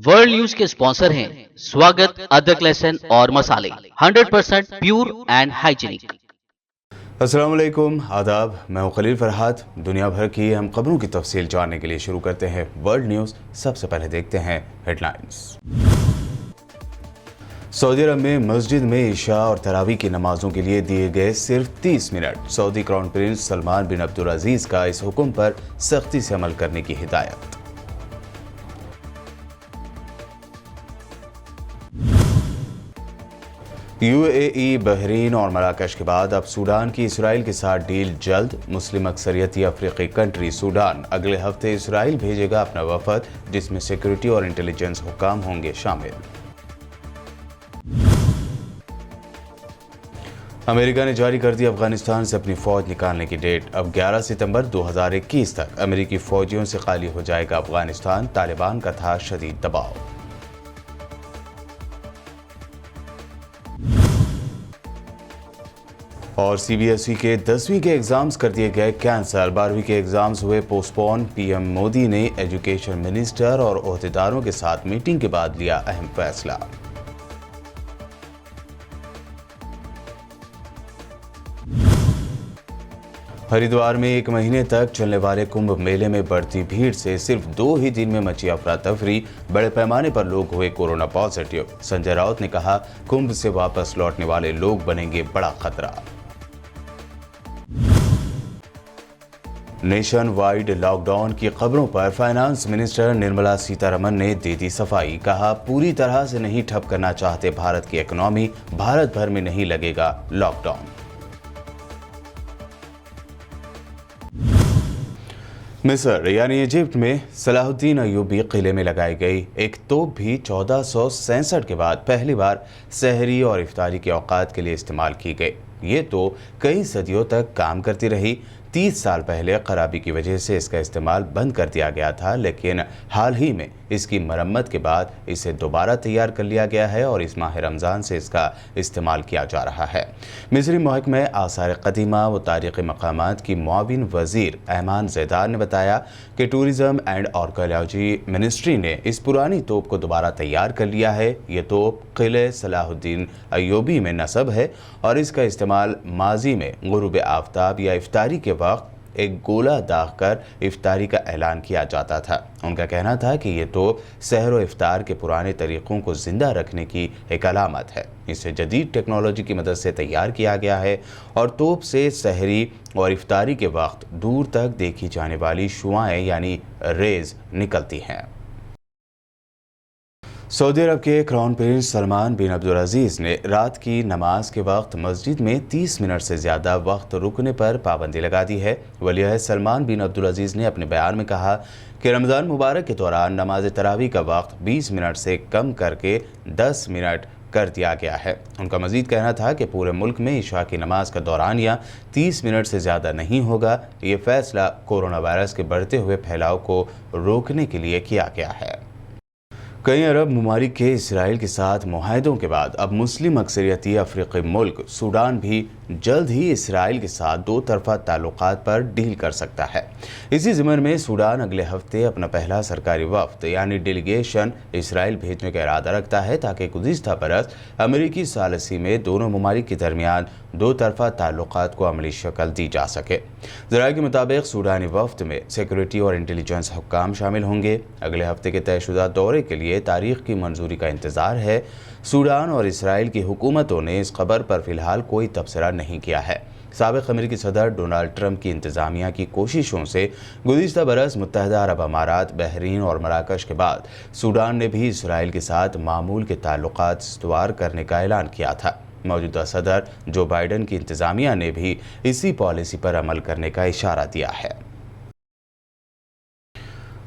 World news के sponsor हैं स्वागत, अदरक, लहसुन और मसाले 100% प्योर एंड हाइजीनिक। अस्सलाम वालेकुम, आदाब। मैं हूं खलील फरहाद। दुनिया भर की अहम खबरों की तफसील जानने के लिए शुरू करते हैं वर्ल्ड न्यूज़। सबसे पहले देखते हैं हेडलाइंस। सऊदी अरब में मस्जिद में इशा और तरावी की नमाजों के लिए दिए गए सिर्फ 30 minute. Saudi crown prince Salman bin Abdul Aziz का इस हुक्म पर सख्ती से अमल करने की हिदायत। यूएई, बहरीन और मराकश के बाद अब सूडान की इसराइल के साथ डील जल्द। मुस्लिम अक्सरियती अफ्रीकी कंट्री सूडान अगले हफ्ते इसराइल भेजेगा अपना वफद, जिसमें सिक्योरिटी और इंटेलिजेंस हुक्काम होंगे शामिल। अमेरिका ने जारी कर दी अफगानिस्तान से अपनी फौज निकालने की डेट। अब 11 सितंबर 2021 तक अमेरिकी फौजियों से खाली हो जाएगा अफगानिस्तान। तालिबान का था शदीद दबाव। और सीबीएसई के 10वीं के एग्जाम्स कर दिए गए कैंसल। 12वीं के एग्जाम्स हुए पोस्टपोन। पीएम मोदी ने एजुकेशन मिनिस्टर और ओहदेदारों के साथ मीटिंग के बाद लिया अहम फैसला। हरिद्वार में 1 महीने तक चलने वाले कुंभ मेले में बढ़ती भीड़ से सिर्फ 2 ही दिन में मची अफरा तफरी। बड़े पैमाने पर लोग हुए कोरोना पॉजिटिव। संजय राउत ने कहा, कुंभ से वापस लौटने वाले लोग बनेंगे बड़ा खतरा। नेशन वाइड लॉकडाउन की खबरों पर फाइनेंस मिनिस्टर निर्मला सीतारमण ने दे दी सफाई। कहा, पूरी तरह से नहीं ठप करना चाहते भारत की इकोनॉमी। भारत भर में नहीं लगेगा लॉकडाउन। मिस्र यानी इजिप्ट में सलाहुद्दीन अयूबी किले में लगाई गई एक तोप भी 1467 के बाद पहली बार सहरी और इफ्तारी के औकात के लिए इस्तेमाल की गई। ये तो कई सदियों तक काम करती रही। 30 साल पहले खराबी की वजह से इसका इस्तेमाल बंद कर दिया गया था, लेकिन हाल ही में इसकी मरम्मत के बाद इसे दोबारा तैयार कर लिया गया है और इस माह रमज़ान से इसका इस्तेमाल किया जा रहा है। मिस्री महकमा आसार कदीमा व तारीख़ी मकामात की मुआविन वज़ीर ऐमान ज़ैदार ने बताया कि टूरिज़म एंड आर्कियोलॉजी मिनिस्ट्री ने इस पुरानी तोप को दोबारा तैयार कर लिया है। ये तोप किले सलाहुद्दीन अयूबी में नस्ब है और इसका इस्तेमाल माजी में गुरूब आफ्ताब या इफ्तारी के वक्त एक गोला दाग कर इफ्तारी का ऐलान किया जाता था। उनका कहना था कि ये तोप सहर व इफ्तार के पुराने तरीक़ों को ज़िंदा रखने की एक अलामत है। इसे जदीद टेक्नोलॉजी की मदद से तैयार किया गया है और तोप से सहरी और इफ्तारी के वक्त दूर तक देखी जाने वाली शुआएं यानी रेज़ निकलती हैं। सऊदी अरब के crown prince Salman bin Abdul अजीज ने रात की नमाज के वक्त मस्जिद में 30 मिनट से ज़्यादा वक्त रुकने पर पाबंदी लगा दी है। वली सलमान बिन अब्दुल अजीज ने अपने बयान में कहा कि रमज़ान मुबारक के दौरान नमाज तरावी का वक्त 20 मिनट से कम करके 10 मिनट कर दिया गया है। उनका मजीद कहना था कि पूरे मुल्क में इशा की नमाज का दौरानिया 30 मिनट से ज़्यादा नहीं होगा। ये फैसला कोरोना वायरस के बढ़ते हुए फैलाव को रोकने के लिए किया गया है। कई अरब ममालिक के इसराइल के साथ मुआहदों के बाद अब मुस्लिम अक्सरियती अफ्रीकी मुल्क सूडान भी जल्द ही इसराइल के साथ 2 तरफ़ा ताल्लुकात पर डील कर सकता है। इसी ज़िम्न में सूडान अगले हफ्ते अपना पहला सरकारी वफ़द यानी डेलीगेशन इसराइल भेजने का इरादा रखता है, ताकि गुज़िश्ता बरस अमेरिकी सालसी में दोनों ममालिक के दरमियान 2 तरफ़ा ताल्लुकात को अमली शक्ल दी जा सके। ज़राए के मुताबिक सूडानी वफ़द में सिक्योरिटी और इंटेलिजेंस हुक्काम शामिल होंगे। अगले हफ्ते के तयशुदा दौरे के लिए तारीख की मंजूरी का इंतज़ार है। सूडान और इसराइल की हुकूमतों ने इस खबर पर फ़िलहाल कोई तबसरा नहीं किया है। साबिक़ अमेरिकी सदर डोनाल्ड ट्रंप की इंतज़ामिया की कोशिशों से गुज़िश्ता बरस मुत्तहदा अरब अमारात, बहरीन और मराकश के बाद सूडान ने भी इसराइल के साथ मामूल के ताल्लुकात इस्तवार करने का ऐलान किया था। मौजूदा सदर जो बाइडन की इंतज़ामिया ने भी इसी पॉलिसी पर अमल करने का इशारा दिया है।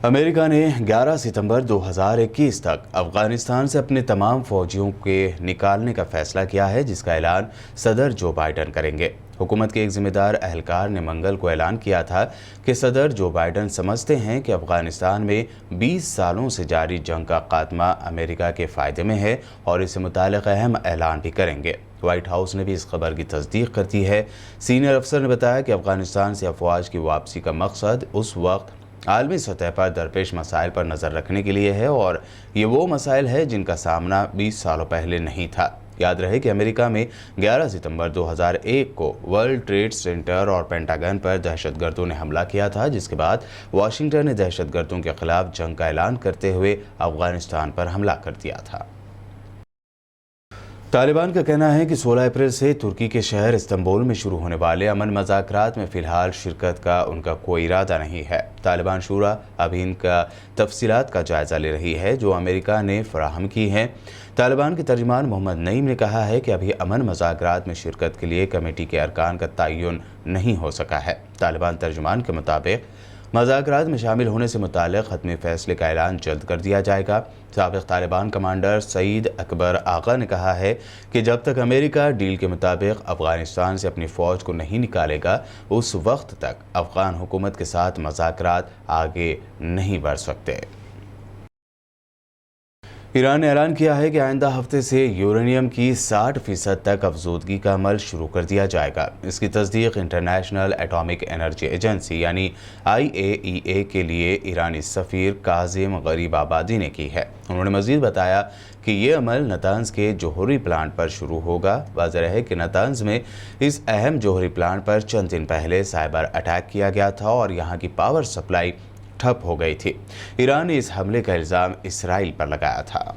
अमेरिका ने 11 सितंबर 2021 तक अफगानिस्तान से अपने तमाम फौजियों के निकालने का फैसला किया है, जिसका ऐलान सदर जो बाइडन करेंगे। हुकूमत के एक जिम्मेदार एहलकार ने मंगल को ऐलान किया था कि सदर जो बाइडन समझते हैं कि अफगानिस्तान में 20 सालों से जारी जंग का खात्मा अमेरिका के फ़ायदे में है और इससे मुताल्लिक़ अहम ऐलान भी करेंगे। व्हाइट हाउस ने भी इस खबर की तस्दीक कर दी है। सीनियर अफसर ने बताया कि अफगानिस्तान से अफवाज की वापसी का मकसद उस वक्त आलमी सतह पर दरपेश मसाइल पर नज़र रखने के लिए है और ये वो मसाइल है जिनका सामना 20 सालों पहले नहीं था। याद रहे कि अमेरिका में 11 सितंबर 2001 को वर्ल्ड ट्रेड सेंटर और पेंटागन पर दहशतगर्दों ने हमला किया था, जिसके बाद वाशिंगटन ने दहशतगर्दों के खिलाफ जंग का ऐलान करते हुए अफगानिस्तान पर हमला कर दिया था। तालिबान का कहना है कि 16 अप्रैल से तुर्की के शहर इस्तांबुल में शुरू होने वाले अमन मज़ाकरात में फ़िलहाल शिरकत का उनका कोई इरादा नहीं है। तालिबान शूरा अभी इनका तफसीलात का जायज़ा ले रही है जो अमेरिका ने फराहम की हैं। तालिबान के तर्जुमान मोहम्मद नईम ने कहा है कि अभी अमन मज़ाकरात में शिरकत के लिए कमेटी के अरकान का तयन नहीं हो सका है। तालिबान तर्जुमान के मुताबिक मज़ाकरात में शामिल होने से मुताल्लिक़ हतमी फ़ैसले का ऐलान जल्द कर दिया जाएगा। साबिक़ तालिबान कमांडर सईद अकबर आगा ने कहा है कि जब तक अमेरिका डील के मुताबिक अफ़गानिस्तान से अपनी फ़ौज को नहीं निकालेगा, उस वक्त तक अफ़गान हुकूमत के साथ मज़ाकरात आगे नहीं बढ़ सकते। ईरान ने ऐलान किया है कि आइंदा हफ्ते से यूरेनियम की 60% तक अफजूदगी का अमल शुरू कर दिया जाएगा। इसकी तस्दीक इंटरनेशनल एटॉमिक एनर्जी एजेंसी यानी IAEA के लिए ईरानी सफ़ीर काजिम गरीबाबादी ने की है। उन्होंने मज़ीद बताया कि ये अमल नतांज के जोहरी प्लांट पर शुरू होगा। वाज़ेह है कि नतांज में इस अहम जोहरी प्लांट पर चंद दिन पहले साइबर अटैक किया गया था और यहाँ की पावर सप्लाई ठप हो गई थी। ईरान ने इस हमले का इल्ज़ाम इसराइल पर लगाया था।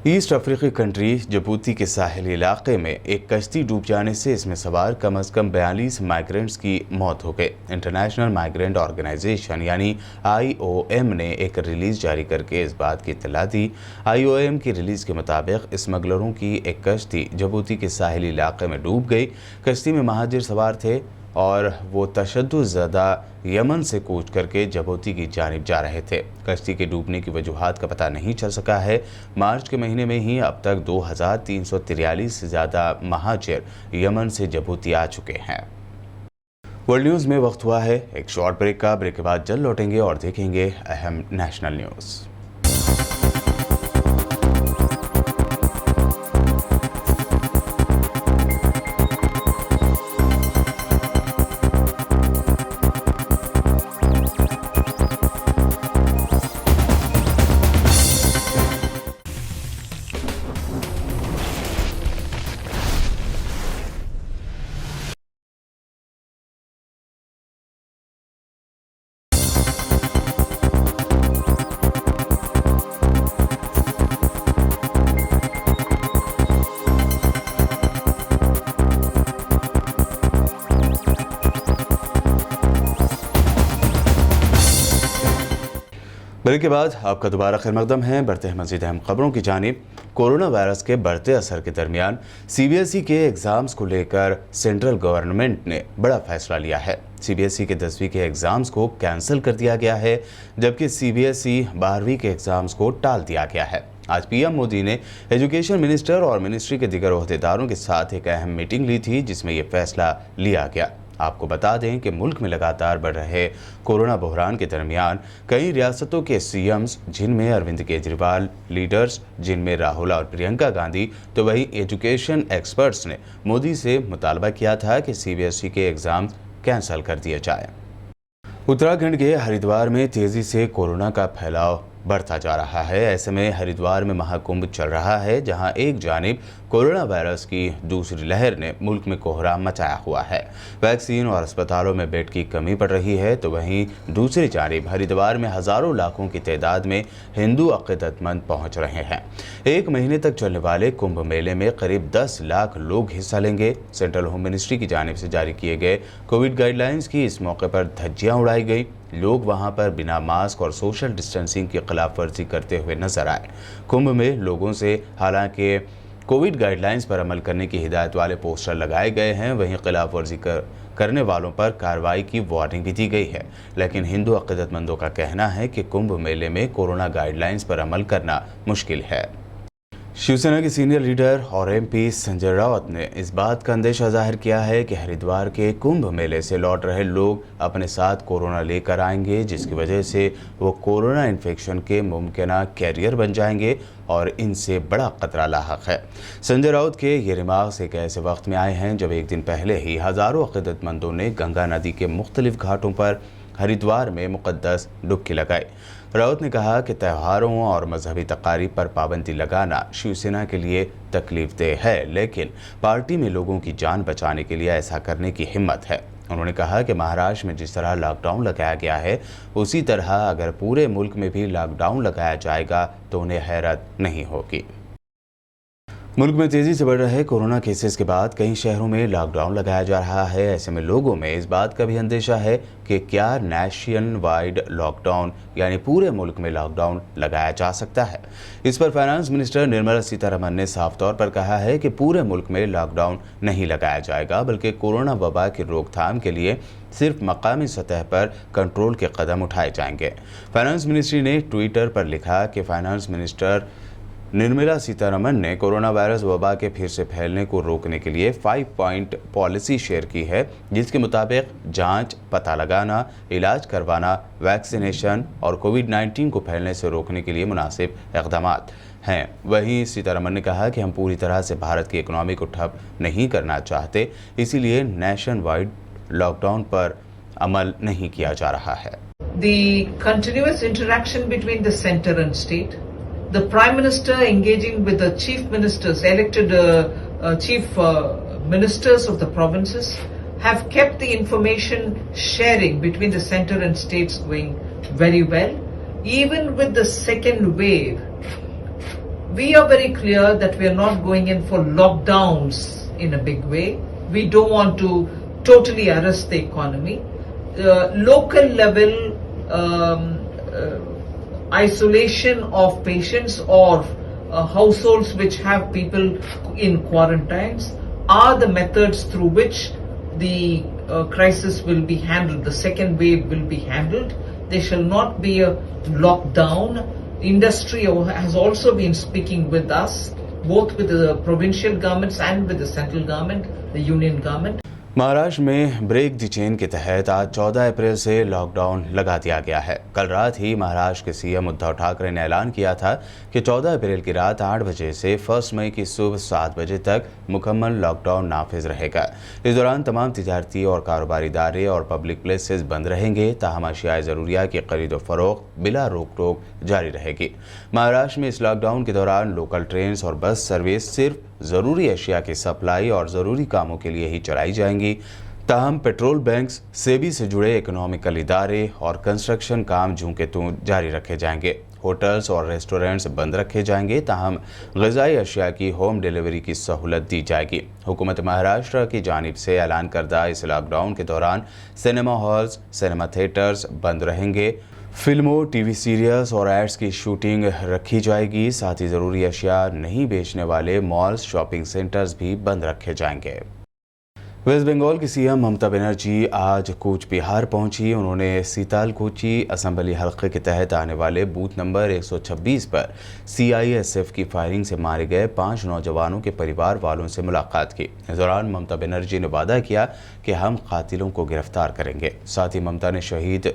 ईस्ट अफ्रीकी कंट्री जिबूती के साहिली इलाके में एक कश्ती डूब जाने से इसमें सवार कम अज़ कम 42 माइग्रेंट्स की मौत हो गई। इंटरनेशनल माइग्रेंट ऑर्गेनाइजेशन यानी IOM ने एक रिलीज़ जारी करके इस बात की इत्तला दी। IOM की रिलीज़ के मुताबिक स्मगलरों की एक कश्ती जिबूती के साहिली इलाके में डूब गई। कश्ती में महाजिर सवार थे और वो तशद्दुद-ज़दा यमन से कूच करके जिबूती की जानिब जा रहे थे। कश्ती के डूबने की वजूहात का पता नहीं चल सका है। मार्च के महीने में ही अब तक 2343 से ज़्यादा महाजिर यमन से जिबूती आ चुके हैं। वर्ल्ड न्यूज़ में वक्त हुआ है एक शॉर्ट ब्रेक का। ब्रेक के बाद जल्द लौटेंगे और देखेंगे अहम नेशनल न्यूज़। ब्रेक के बाद आपका दोबारा खैर मकदम है। बढ़ते हैं मज़ीद अहम खबरों की जानिब। कोरोना वायरस के बढ़ते असर के दरमियान CBSE के एग्ज़ाम्स को लेकर सेंट्रल गवर्नमेंट ने बड़ा फैसला लिया है। CBSE के 10वीं के एग्ज़ाम्स को कैंसिल कर दिया गया है, जबकि CBSE 12वीं के एग्ज़ाम्स को टाल दिया गया है। आज PM मोदी ने एजुकेशन मिनिस्टर और मिनिस्ट्री के दीगर ओहदेदारों के साथ एक अहम मीटिंग ली थी, जिसमें यह फैसला लिया गया। आपको बता दें कि मुल्क में लगातार बढ़ रहे कोरोना बहरान के दरमियान कई रियासतों के CMs, जिनमें अरविंद केजरीवाल, लीडर्स जिनमें राहुल और प्रियंका गांधी, तो वहीं एजुकेशन एक्सपर्ट्स ने मोदी से मुतालबा किया था कि CBSE के एग्ज़ाम कैंसिल कर दिए जाए। उत्तराखंड के हरिद्वार में तेज़ी से कोरोना का फैलाव बढ़ता जा रहा है। ऐसे में हरिद्वार में महाकुंभ चल रहा है, जहां एक जानिब कोरोना वायरस की दूसरी लहर ने मुल्क में कोहराम मचाया हुआ है। वैक्सीन और अस्पतालों में बेड की कमी पड़ रही है, तो वहीं दूसरी जानिब हरिद्वार में हज़ारों लाखों की तादाद में हिंदू अक़ीदतमंद पहुंच रहे हैं। एक महीने तक चलने वाले कुंभ मेले में करीब 10 लाख लोग हिस्सा लेंगे। सेंट्रल होम मिनिस्ट्री की जानिब से जारी किए गए कोविड गाइडलाइंस की इस मौके पर धज्जियाँ उड़ाई गई। लोग वहां पर बिना मास्क और सोशल डिस्टेंसिंग की खिलाफ वर्जी करते हुए नजर आए। कुंभ में लोगों से हालांकि कोविड गाइडलाइंस पर अमल करने की हिदायत वाले पोस्टर लगाए गए हैं, वहीं खिलाफ वर्जी करने वालों पर कार्रवाई की वार्निंग भी दी गई है। लेकिन हिंदू अक़ीदतमंदों का कहना है कि कुंभ मेले में कोरोना गाइडलाइंस पर अमल करना मुश्किल है। शिवसेना के सीनियर लीडर और एमपी संजय राउत ने इस बात का अंदेशा जाहिर किया है कि हरिद्वार के कुंभ मेले से लौट रहे लोग अपने साथ कोरोना लेकर आएंगे, जिसकी वजह से वो कोरोना इन्फेक्शन के मुमकिन कैरियर बन जाएंगे और इनसे बड़ा खतरा लाहक है। संजय राउत के ये रिमार्क्स एक ऐसे वक्त में आए हैं जब एक दिन पहले ही हज़ारों अक़ीदतमंदों ने गंगा नदी के मुख्तलिफ घाटों पर हरिद्वार में मुक़द्दस डुबकी लगाई। राउत ने कहा कि त्योहारों और मजहबी तकारीब पर पाबंदी लगाना शिवसेना के लिए तकलीफदेह है, लेकिन पार्टी में लोगों की जान बचाने के लिए ऐसा करने की हिम्मत है। उन्होंने कहा कि महाराष्ट्र में जिस तरह लॉकडाउन लगाया गया है, उसी तरह अगर पूरे मुल्क में भी लॉकडाउन लगाया जाएगा तो उन्हें हैरत नहीं होगी। मुल्क में तेज़ी से बढ़ रहे कोरोना केसेस के बाद कई शहरों में लॉकडाउन लगाया जा रहा है। ऐसे में लोगों में इस बात का भी अंदेशा है कि क्या नेशन वाइड लॉकडाउन यानी पूरे मुल्क में लॉकडाउन लगाया जा सकता है। इस पर फाइनेंस मिनिस्टर निर्मला सीतारमण ने साफ तौर पर कहा है कि पूरे मुल्क में लॉकडाउन नहीं लगाया जाएगा, बल्कि कोरोना वबा की रोकथाम के लिए सिर्फ मकामी सतह पर कंट्रोल के कदम उठाए जाएंगे। फाइनेंस मिनिस्ट्री ने ट्विटर पर लिखा कि फाइनेंस मिनिस्टर निर्मला सीतारमण ने कोरोना वायरस वबा के फिर से फैलने को रोकने के लिए 5 पॉइंट पॉलिसी शेयर की है, जिसके मुताबिक जांच, पता लगाना, इलाज करवाना, वैक्सीनेशन और कोविड-19 को फैलने से रोकने के लिए मुनासिब इक़दामात हैं। वहीं सीतारमण ने कहा कि हम पूरी तरह से भारत की इकोनॉमी को ठप नहीं करना चाहते, इसीलिए नेशन वाइड लॉकडाउन पर अमल नहीं किया जा रहा है। The continuous interaction between the center and state, the Prime Minister engaging with the Chief Ministers, elected Chief Ministers of the provinces, have kept the information sharing between the center and states going very well. Even with the second wave, we are very clear that we are not going in for lockdowns in a big way. We don't want to totally arrest the economy. Local level isolation of patients or households which have people in quarantines are the methods through which the crisis will be handled. The second wave will be handled. There shall not be a lockdown. Industry has also been speaking with us, both with the provincial governments and with the central government, the union government. Maharashtra में break the chain के तहत आज 14 अप्रैल से lockdown लगा दिया गया है। कल रात ही महाराष्ट्र के सीएम उद्धव ठाकरे ने ऐलान किया था कि 14 अप्रैल की रात 8 बजे से 1 मई की सुबह 7 बजे तक मुकम्मल लॉकडाउन नाफिज रहेगा। इस दौरान तमाम तिजारती और कारोबारी इदारे और पब्लिक प्लेसेस बंद रहेंगे, ताहम अशियाए ज़रूरिया की खरीद व फरोख्त बिला रोक टोक जारी रहेगी। महाराष्ट्र में इस लॉकडाउन के दौरान लोकल ट्रेन और बस सर्विस सिर्फ ज़रूरी अशिया की सप्लाई और ज़रूरी कामों के लिए ही चलाई जाएंगी। ताहम पेट्रोल बैंक्स, सेबी से जुड़े इकोनॉमिकल इदारे और कंस्ट्रक्शन काम जूं के तूं जारी रखे जाएंगे। होटल्स और रेस्टोरेंट्स बंद रखे जाएंगे, ताहम ग़िज़ाई अशिया की होम डिलीवरी की सहूलत दी जाएगी। हुकूमत महाराष्ट्र की जानिब से ऐलान करदा इस लॉकडाउन के दौरान सिनेमा हॉल्स, सिनेमा थिएटर्स बंद रहेंगे। फिल्मों, टीवी सीरियल्स और एड्स की शूटिंग रखी जाएगी। साथ ही ज़रूरी अशिया नहीं बेचने वाले मॉल्स, शॉपिंग सेंटर्स भी बंद रखे जाएंगे। वेस्ट बंगाल की सीएम ममता बनर्जी आज कूच बिहार पहुंची। उन्होंने सीतालकुची असेंबली हल्के के तहत आने वाले बूथ नंबर 126 पर सीआईएसएफ की फायरिंग से मारे गए 5 नौजवानों के परिवार वालों से मुलाकात की। इस दौरान ममता बनर्जी ने वादा किया कि हम कातिलों को गिरफ्तार करेंगे। साथ ही ममता ने शहीद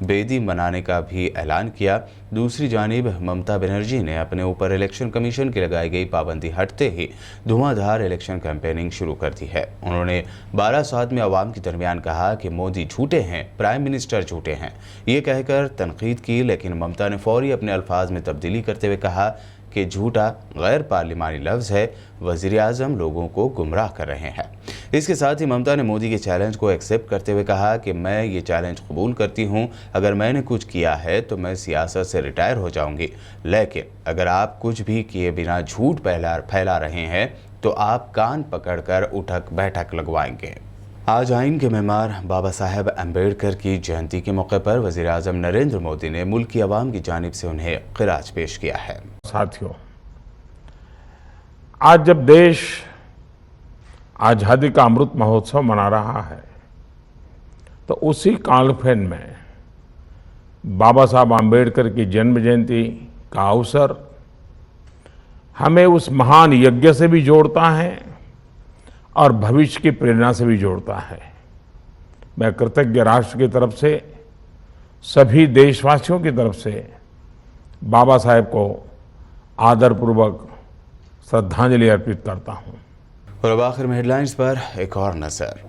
बेदी मनाने का भी ऐलान किया। दूसरी जानिब ममता बनर्जी ने अपने ऊपर इलेक्शन कमीशन की लगाई गई पाबंदी हटते ही धुआंधार इलेक्शन कैंपेनिंग शुरू कर दी है। उन्होंने 12 में अवाम के दरमियान कहा कि मोदी झूठे हैं, प्राइम मिनिस्टर झूठे हैं, ये कहकर तनकीद की, लेकिन ममता ने फौरी अपने अल्फाज में तब्दीली करते हुए कहा कि झूठा गैर पार्लिमानी लफ्ज़ है, वज़ीर आज़म लोगों को गुमराह कर रहे हैं। इसके साथ ही ममता ने मोदी के चैलेंज को एक्सेप्ट करते हुए कहा कि मैं ये चैलेंज कबूल करती हूँ, अगर मैंने कुछ किया है तो मैं सियासत से रिटायर हो जाऊँगी, लेकिन अगर आप कुछ भी किए बिना झूठ फैला रहे हैं तो आप कान पकड़कर उठक बैठक लगवाएंगे। आज आइन के मेमार बाबा साहेब अम्बेडकर की जयंती के मौके पर वज़ीर आज़म नरेंद्र मोदी ने मुल्क की आवाम की जानिब से उन्हें खिराज पेश किया है। साथियों, आज जब देश आज़ादी का अमृत महोत्सव मना रहा है तो उसी कालखंड में बाबा साहब आम्बेडकर की जन्म जयंती का अवसर हमें उस महान यज्ञ से भी जोड़ता है और भविष्य की प्रेरणा से भी जोड़ता है। मैं कृतज्ञ राष्ट्र की तरफ से, सभी देशवासियों की तरफ से बाबा साहेब को आदरपूर्वक श्रद्धांजलि अर्पित करता हूं। और अब आखिर में हेडलाइंस पर एक और नजर।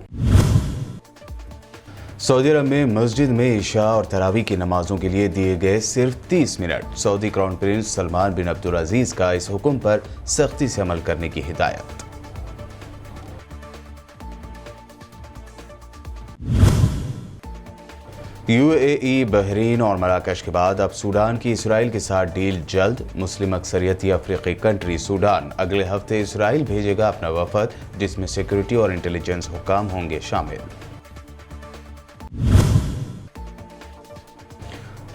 सऊदी अरब में मस्जिद में इशा और तरावी की नमाजों के लिए दिए गए सिर्फ 30 minute. Saudi crown prince Salman bin Abdul Aziz का इस हुक्म पर सख्ती से अमल करने की हिदायत। यूएई, बहरीन और मराकश के बाद अब सूडान की इसराइल के साथ डील जल्द। मुस्लिम अक्सरियती अफ्रीकी कंट्री सूडान अगले हफ्ते इसराइल भेजेगा अपना वफद, जिसमें सिक्योरिटी और इंटेलिजेंस हुक्काम होंगे शामिल।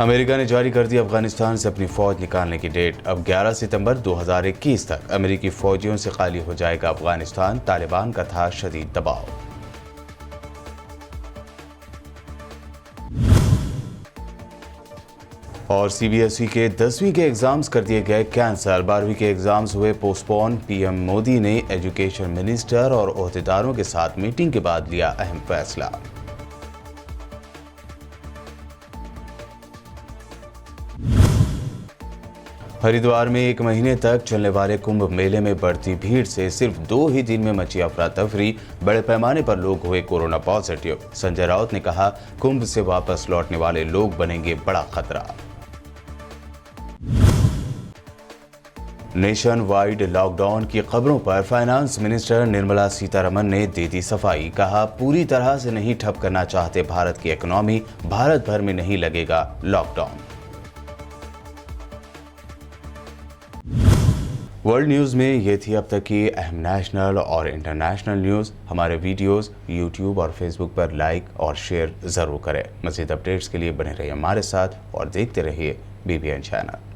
अमेरिका ने जारी कर दी अफगानिस्तान से अपनी फौज निकालने की डेट। अब 11 सितंबर 2021 तक अमेरिकी फौजियों से खाली हो जाएगा अफगानिस्तान। तालिबान का था शदीद दबाव। और सीबीएसई के 10वीं के एग्जाम्स कर दिए गए कैंसल। 12वीं के एग्जाम्स हुए पोस्टपोन। पीएम मोदी ने एजुकेशन मिनिस्टर और ओहदेदारों के साथ मीटिंग के बाद लिया अहम फैसला। हरिद्वार में 1 महीने तक चलने वाले कुंभ मेले में बढ़ती भीड़ से सिर्फ 2 ही दिन में मची अफरा तफरी। बड़े पैमाने पर लोग हुए कोरोना पॉजिटिव। संजय राउत ने कहा, कुंभ से वापस लौटने वाले लोग बनेंगे बड़ा खतरा। नेशन वाइड लॉकडाउन की खबरों पर फाइनेंस मिनिस्टर निर्मला सीतारमण ने दे दी सफाई। कहा, पूरी तरह से नहीं ठप करना चाहते भारत की इकोनॉमी। भारत भर में नहीं लगेगा लॉकडाउन। वर्ल्ड न्यूज़ में ये थी अब तक की अहम नेशनल और इंटरनेशनल न्यूज़। हमारे वीडियोस यूट्यूब और फेसबुक पर लाइक और शेयर ज़रूर करें। मज़ीद अपडेट्स के लिए बने रहिए हमारे साथ और देखते रहिए BBN चैनल।